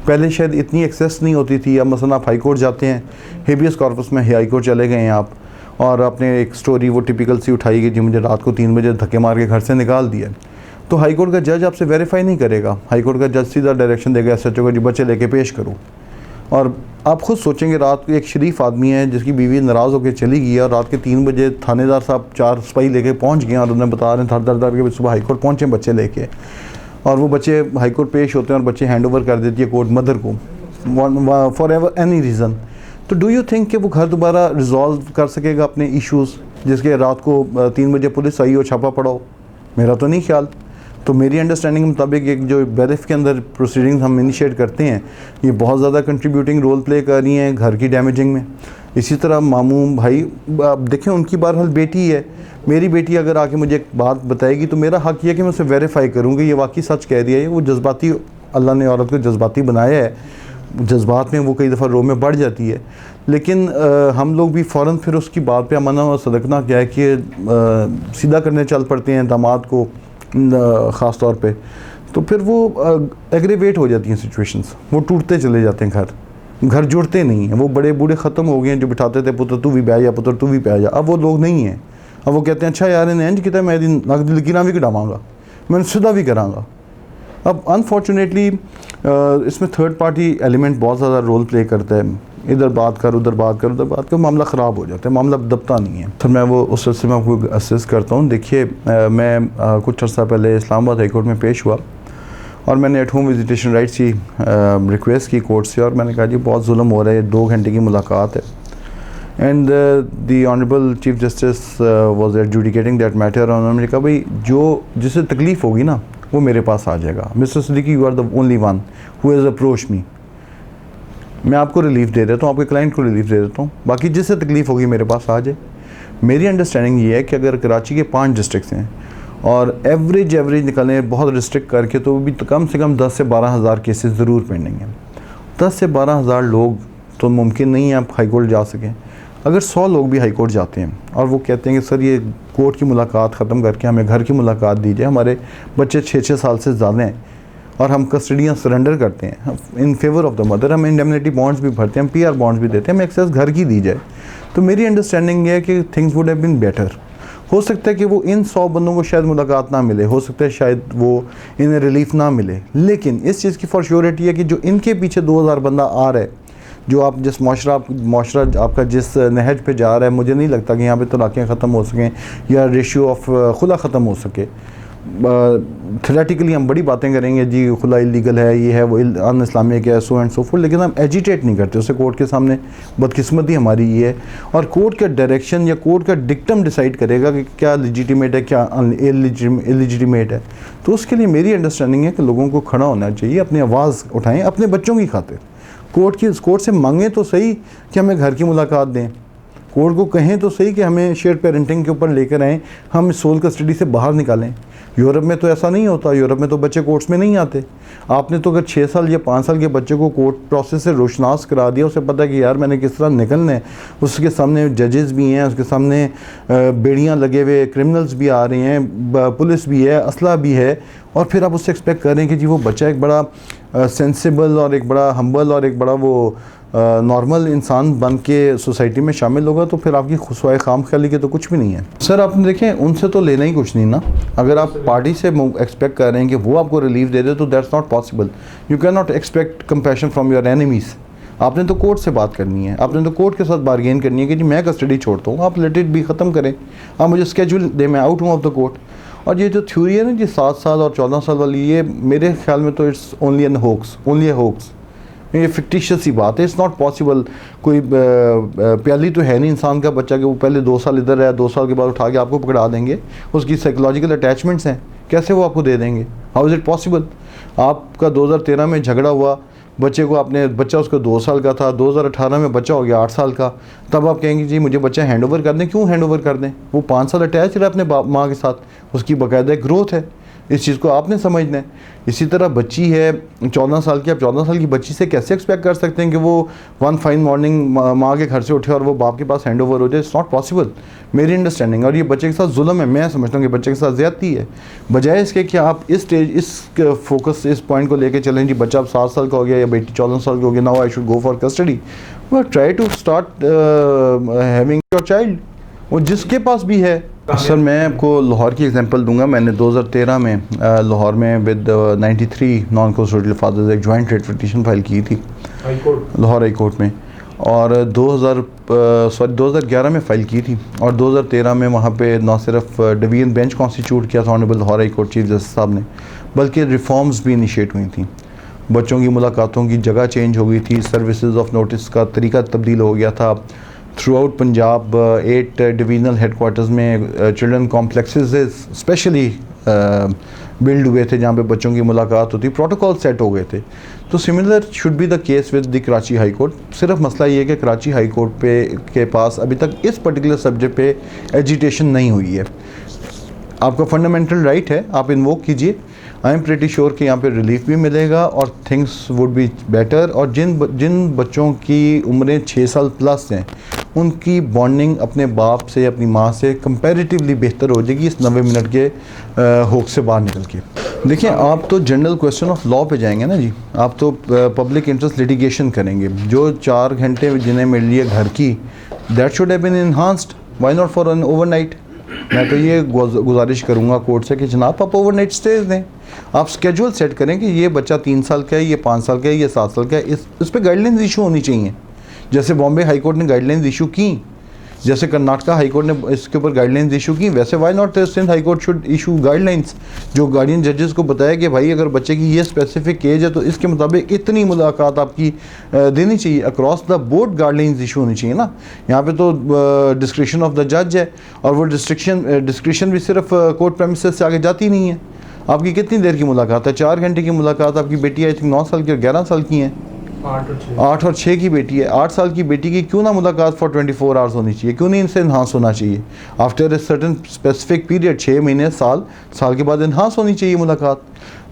A: पहले शायद इतनी एक्सेस नहीं होती थी। अब मसलन आप हाई कोर्ट जाते हैं, हेबियस कॉर्पस में हाई कोर्ट चले गए हैं आप, और आपने एक स्टोरी वो टिपिकल सी उठाई कि जी मुझे रात को 3 बजे धक्के मार के घर से निकाल दिया, तो हाई कोर्ट का जज आपसे वेरीफाई नहीं करेगा। हाई कोर्ट का जज सीधा डायरेक्शन देगा SHO को जी बच्चे लेके पेश करो। और आप खुद सोचेंगे, रात को एक शरीफ आदमी है जिसकी बीवी नाराज़ होकर चली गई और रात के 3 बजे थानेदार साहब 4 सिपाही लेके पहुंच गए और उन्हें बता रहे हैं धर के सुबह हाई कोर्ट पहुँचे बच्चे लेके, और वो बच्चे हाई कोर्ट पेश होते हैं और बच्चे हैंड ओवर कर देती है कोर्ट मदर को फॉर एवर एनी रीज़न। तो डू यू थिंक कि वो घर दोबारा रिजॉल्व कर सकेगा अपने इश्यूज़, जिसके रात को 3 बजे पुलिस आई हो छापा पड़ा हो? मेरा तो नहीं ख्याल। तो मेरी अंडरस्टैंडिंग के मुताबिक एक जो बैरिफ के अंदर प्रोसीडिंग्स हम इनिशिएट करते हैं, ये बहुत ज़्यादा कंट्रीब्यूटिंग रोल प्ले कर रही हैं घर की डैमेजिंग में। इसी तरह मामूम भाई, अब देखें उनकी बहरहाल बेटी है, मेरी बेटी अगर आके मुझे एक बात बताएगी तो मेरा हक़ ये है कि मैं उसे वेरीफाई करूँगी ये वाकई सच कह रही है। वो जज्बाती, अल्लाह ने औरत को जज्बाती बनाया है, जज्बात में वो कई दफ़ा रो में बढ़ जाती है, लेकिन हम लोग भी फ़ौरन फिर उसकी बात पे अमना और सदकना क्या है कि सीधा करने चल पड़ते हैं दामाद को ख़ास तौर पे। तो फिर वो एग्रेवेट हो जाती हैं सिचुएशंस, वो टूटते चले जाते हैं, घर जुड़ते नहीं हैं। वो बड़े बूढ़े ख़त्म हो गए हैं जो बिठाते थे पुत्र तू भी बह जा, पुत्र तू भी बह जा, अब वो लोग नहीं हैं। अब वो कहते हैं अच्छा यार इन्हें इंज किता मैं लकीरां भी कटावांगा, मैं सीधा भी करांगा। अब अनफॉर्चुनेटली इसमें थर्ड पार्टी एलिमेंट बहुत ज़्यादा रोल प्ले करता है, इधर बात कर उधर बात कर उधर बात कर, मामला ख़राब हो जाता है, मामला दबता नहीं है। तो मैं वो उस सिलसिले में आपको असिस्ट करता हूँ। देखिए मैं कुछ अर्सा पहले इस्लामाबाद हाई कोर्ट में पेश हुआ और मैंने एट होम विजिटेशन राइट्स की रिक्वेस्ट की कोर्ट से, और मैंने कहा जी बहुत जुल्म हो रहा है, 2 घंटे की मुलाकात है। And the honourable chief justice was adjudicating that matter, और उन्होंने कहा भाई जो जिसे तकलीफ़ होगी ना वो मेरे पास आ जाएगा। Mister Siddiqui you are the only one who has approach me, मैं आपको रिलीफ दे देता हूँ, आपके क्लाइंट को रिलीफ दे देता हूँ, बाकी जिससे तकलीफ़ होगी मेरे पास आ जाए। मेरी अंडरस्टैंडिंग ये है कि अगर कराची के 5 डिस्ट्रिक्ट्स हैं और एवरेज निकलें बहुत रिस्ट्रिक्ट करके, तो भी कम से कम 10 से 12 हज़ार केसेस ज़रूर पेंडिंग हैं। 10 से 12 हज़ार लोग तो मुमकिन नहीं है आप हाई कोर्ट जा सकें। अगर 100 लोग भी हाई कोर्ट जाते हैं और वो कहते हैं कि सर ये कोर्ट की मुलाकात ख़त्म करके हमें घर की मुलाकात दीजिए, हमारे बच्चे 6-6 साल से ज़्यादा हैं और हम कस्टडियाँ सरेंडर करते हैं in favour of the mother, हम इंडेमनिटी बॉन्ड्स भी भरते हैं, हम PR बॉन्ड्स भी देते हैं, हमें एक्सेस घर की दी जाए, तो मेरी अंडरस्टैंडिंग है कि things would have been better. हो सकता है कि वो इन 100 बंदों को शायद मुलाकात ना मिले, हो सकता है शायद वो इन्हें रिलीफ ना मिले, लेकिन इस चीज़ की फॉर श्योरिटी है कि जो इनके पीछे 2000 बंदा आ रहा है, जो आप जिस माशरा आपका जिस नहज पे जा रहा है, मुझे नहीं लगता कि यहाँ पे तलाक़ें ख़त्म हो सकें या रेशियो ऑफ खुला ख़त्म हो सके। थेरेटिकली हम बड़ी बातें करेंगे जी खुला इलीगल है, ये है वो अन इस्लामिक है, सो एंड सो फोर्थ, लेकिन हम एजिटेट नहीं करते उसे कोर्ट के सामने। बदकिस्मती हमारी ये है, और कोर्ट का डायरेक्शन या कोर्ट का डिक्टम डिसाइड करेगा कि क्या लेजिटिमेट है क्या इलिजिटिमेट है। तो उसके लिए मेरी अंडरस्टैंडिंग है कि लोगों को खड़ा होना चाहिए, अपनी आवाज़ उठाएँ अपने बच्चों की खातिर। कोर्ट से मांगें तो सही कि हमें घर की मुलाकात दें, कोर्ट को कहें तो सही कि हमें शेयर पेरेंटिंग के ऊपर लेकर आएँ, हम सोल कस्टडी से बाहर निकालें। यूरोप में तो ऐसा नहीं होता, यूरोप में तो बच्चे कोर्ट्स में नहीं आते। आपने तो अगर 6 साल या 5 साल के बच्चे को कोर्ट प्रोसेस से रोशनास करा दिया, उसे पता है कि यार मैंने किस तरह निकलना है, उसके सामने जजेस भी हैं, उसके सामने बेड़ियाँ लगे हुए क्रिमिनल्स भी आ रहे हैं, पुलिस भी है, असला भी है, और फिर आप उससे एक्सपेक्ट कर रहे हैं कि जी वो बच्चा एक बड़ा सेंसिबल और एक बड़ा हम्बल और एक बड़ा वो नॉर्मल इंसान बन के सोसाइटी में शामिल होगा, तो फिर आपकी खुशवाए खाम ख्याली के तो कुछ भी नहीं है। सर आपने देखें उनसे तो लेना ही कुछ नहीं ना, अगर आप पार्टी से एक्सपेक्ट कर रहे हैं कि वो आपको रिलीफ दे दे तो that's not possible. You can not expect compassion from your enemies. आपने तो कोर्ट से बात करनी है, आपने तो कोर्ट के साथ बार्गेन करनी है कि जी मैं कस्टडी छोड़ता हूँ, आप लेट इट भी ख़त्म करें, आप मुझे स्केड्यूल दे, मैं आउट हूँ ऑफ द कोर्ट। और ये जो थ्योरी है ना जी 7 साल और 14 साल वाली, ये मेरे ख्याल में तो it's only an hoax, only A hoax. ये फिक्टिशियस ही बात है, इट्स नॉट पॉसिबल। कोई प्याली तो है नहीं इंसान का बच्चा कि वो पहले 2 साल इधर है, 2 साल के बाद उठा के आपको पकड़ा देंगे। उसकी साइकोलॉजिकल अटैचमेंट्स हैं, कैसे वो आपको दे देंगे? How is it possible? आपका 2013 में झगड़ा हुआ, बच्चे को आपने, बच्चा उसको 2 साल का था, 2018 में बच्चा हो गया 8 साल का, तब आप कहेंगे जी मुझे बच्चा हैंड ओवर कर दें। क्यों हैंड ओवर कर दें? वो 5 साल अटैच रहा अपने माँ के साथ, उसकी बाकायदा ग्रोथ है, इस चीज़ को आपने समझना है। इसी तरह बच्ची है 14 साल की, आप 14 साल की बच्ची से कैसे एक्सपेक्ट कर सकते हैं कि वो वन फाइन मॉर्निंग माँ के घर से उठे और वो बाप के पास हैंड ओवर हो जाए? इट्स नॉट पॉसिबल मेरी अंडरस्टैंडिंग। और ये बच्चे के साथ जुल्म है, मैं समझता हूँ कि बच्चे के साथ ज़्यादती है। बजाय इसके कि आप इस स्टेज, इस फोकस, इस पॉइंट को लेके चलें जी बच्चा अब 7 साल का हो गया या बेटी 14 साल की हो गया, now I should go for custody. But try to start having your child, वो जिसके पास भी है। सर मैं आपको लाहौर की एग्जांपल दूंगा। मैंने 2013 में लाहौर में विद 93 नॉन कस्टोडियल फादर्स एक जॉइंट रेट पिटीशन फाइल की थी लाहौर हाई कोर्ट में, और 2011 में फ़ाइल की थी, और 2013 में वहाँ पे न सिर्फ डिवीजन बेंच कॉन्स्टिट्यूट किया था honourable Lahore high court chief justice साहब ने, बल्कि रिफॉर्म्स भी इनिशिएट हुई थी। बच्चों की मुलाकातों की जगह चेंज हो गई थी, सर्विसेज ऑफ नोटिस का तरीका तब्दील हो गया था। Through out Punjab 8 divisional headquarters में चिल्ड्रन कॉम्प्लेक्सेस स्पेशली बिल्ड हुए थे जहाँ पे बच्चों की मुलाकात होती, प्रोटोकॉल सेट हो गए थे। तो similar should be the case with the Karachi high court. सिर्फ मसला ये है कि कराची हाई कोर्ट के पास अभी तक इस पर्टिकुलर सब्जेक्ट पे एजिटेशन नहीं हुई है। आपका फंडामेंटल राइट है, आप इन्वोक कीजिए। आई एम प्रीटी श्योर कि यहाँ पे रिलीफ भी मिलेगा और थिंग्स वुड बी बेटर। और जिन बच्चों की उम्रें 6 साल प्लस हैं उनकी बॉन्डिंग अपने बाप से, अपनी माँ से कंपैरेटिवली बेहतर हो जाएगी इस 90 मिनट के होक से बाहर निकल के। देखिए, आप तो जनरल क्वेश्चन ऑफ लॉ पे जाएंगे ना जी, आप तो पब्लिक इंटरेस्ट लिटिगेशन करेंगे। जो 4 घंटे जिन्हें मिल लिए घर की, that should have been enhanced, why not for an overnight. मैं तो ये गुजारिश करूँगा कोर्ट से कि जनाब आप ओवरनाइट स्टेज दें, आप स्केड्यूल सेट करें कि ये बच्चा 3 साल का है, ये 5 साल का है, ये 7 साल का है, इस पर गाइडलाइंस इशू होनी चाहिए। जैसे बॉम्बे हाई कोर्ट ने गाइडलाइंस इशू की, जैसे कर्नाटका हाई कोर्ट ने इसके ऊपर गाइडलाइंस इशू की, वैसे why not Sindh high court should issue guidelines जो गार्डियन जजेस को बताया कि भाई अगर बच्चे की ये स्पेसिफिक एज है तो इसके मुताबिक इतनी मुलाकात आपकी देनी चाहिए। Across the board guidelines issue होनी चाहिए ना। यहाँ पे तो डिस्क्रिप्शन ऑफ द जज है, और वो डिस्क्रिप्शन भी सिर्फ कोर्ट प्रेमिसेस से आगे जाती नहीं है। आपकी कितनी देर की मुलाकात है? 4 घंटे की मुलाकात। आपकी बेटी आई थिंक 9 साल की और 11 साल की हैं, 8 और 6 की बेटी है। 8 साल की बेटी की क्यों ना मुलाकात फॉर 24 आवर्स होनी चाहिए? क्यों नहीं इनसे इन्हांस होना चाहिए? After a certain specific period, 6 महीने, साल के बाद इन्हांस होनी चाहिए मुलाकात।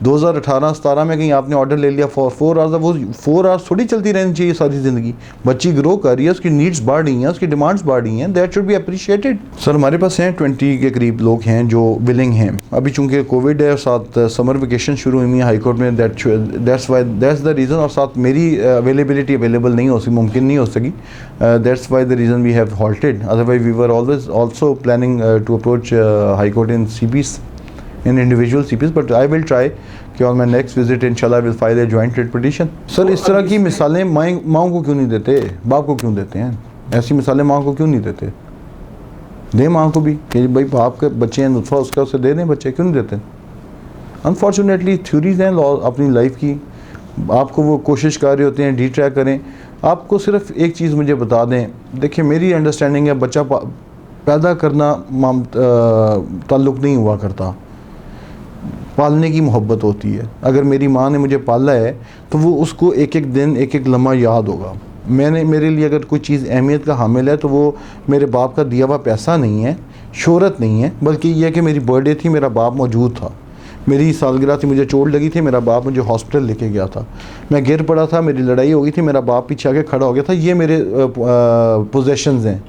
A: 2018-17 में कहीं आपने ऑर्डर ले लिया फॉर 4 आवर्स, वो 4 आवर्स थोड़ी चलती रहनी चाहिए सारी ज़िंदगी। बच्ची ग्रो कर रही है, उसकी नीड्स बढ़ रही हैं, उसकी डिमांड्स बढ़ रही हैं, that should be appreciated. Sir हमारे पास हैं 20 के करीब लोग हैं जो विलिंग हैं। अभी चूँकि कोविड है और साथ समर वेकेशन शुरू हुई है हाई कोर्ट में, दैट्स द रीज़न। और साथ मेरी अवेलेबिलिटी अवेलेबल नहीं हो सकी, मुमकिन नहीं हो सकी, that's why the reason we have halted. Otherwise we were always also planning to approach high court in CPs, in individual CPs, but I will try कि on my next visit इंशाल्लाह I will file a joint writ petition। Sir इस तरह की मिसालें माँ को क्यों नहीं देते, बाप को क्यों देते हैं? ऐसी मिसालें माँ को क्यों नहीं देते? दें माँ को भी कि भाई बाप के बच्चे हैं, नुत्फा उसका, उसे दे दें बच्चे, क्यों नहीं देते? अनफॉर्चुनेटली थ्योरीज हैं लॉ अपनी लाइफ की, आपको वो कोशिश कर रहे होते हैं डी ट्रैक करें। आपको सिर्फ एक चीज़ मुझे बता दें, देखिए मेरी अंडरस्टैंडिंग है बच्चा पैदा करना ताल्लुक़ नहीं हुआ करता, पालने की मोहब्बत होती है। अगर मेरी माँ ने मुझे पाला है तो वो उसको एक एक दिन, एक एक लम्हा याद होगा। मेरे लिए अगर कोई चीज़ अहमियत का हामिल है तो वो मेरे बाप का दिया हुआ पैसा नहीं है, शोहरत नहीं है, बल्कि यह कि मेरी बर्थडे थी, मेरा बाप मौजूद था, मेरी सालगिरह थी, मुझे चोट लगी थी, मेरा बाप मुझे हॉस्पिटल लेके गया था, मैं गिर पड़ा था, मेरी लड़ाई हो गई थी, मेरा बाप पीछे आके खड़ा हो गया था। ये मेरे पोजेशंस हैं।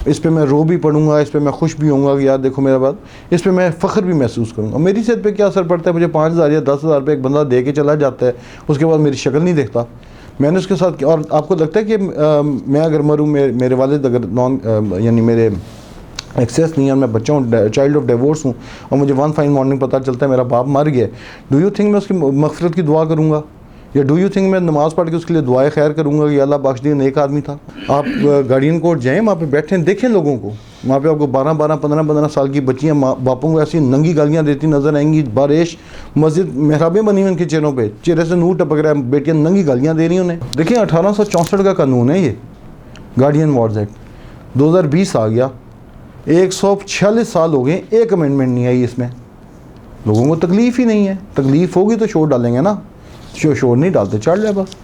A: इस पे मैं रो भी पढ़ूंगा, इस पे मैं खुश भी होऊंगा कि यार देखो मेरा बात, इस पे मैं फ़ख्र भी महसूस करूंगा। मेरी सेहत पे क्या असर पड़ता है? मुझे 5,000 या 10,000 रुपये एक बंदा दे के चला जाता है, उसके बाद मेरी शक्ल नहीं देखता। मैंने उसके साथ, और आपको लगता है कि मैं अगर मरूँ, मेरे वालिद अगर यानी मेरे एक्सेस नहीं है और मैं बच्चा हूँ, चाइल्ड ऑफ डिवोर्स हूँ, और मुझे वन फाइन मॉर्निंग पता चलता है मेरा बाप मर गया, डू यू थिंक मैं उसकी मग़फ़िरत की दुआ करूँगा? या डू यू थिंक मैं नमाज़ पढ़ के उसके लिए दुआएं खैर करूँगा कि अल्लाह बख्श दिए, नेक आदमी था? आप गार्डियन कोर्ट जाएँ, वहाँ पे बैठें, देखें लोगों को, वहाँ पे आपको 12-12, 15-15 साल की बच्चियाँ बापों को ऐसी नंगी गालियाँ देती नज़र आएंगी। बारिश मस्जिद मेहराबें बनी हुई उनके चेहरों पे, चेहरे से नूर टपक रहा है, बेटियाँ नंगी गालियाँ दे रही हैं उन्हें। देखिए 1864 का कानून है ये, गार्डियन वार्स एक्ट, 2020 आ गया, 146 साल हो गए, एक अमेंडमेंट नहीं आई इसमें। लोगों को तकलीफ़ ही नहीं है। तकलीफ़ होगी तो शोर डालेंगे ना, शोर नहीं डालते, चढ़ जाए बस।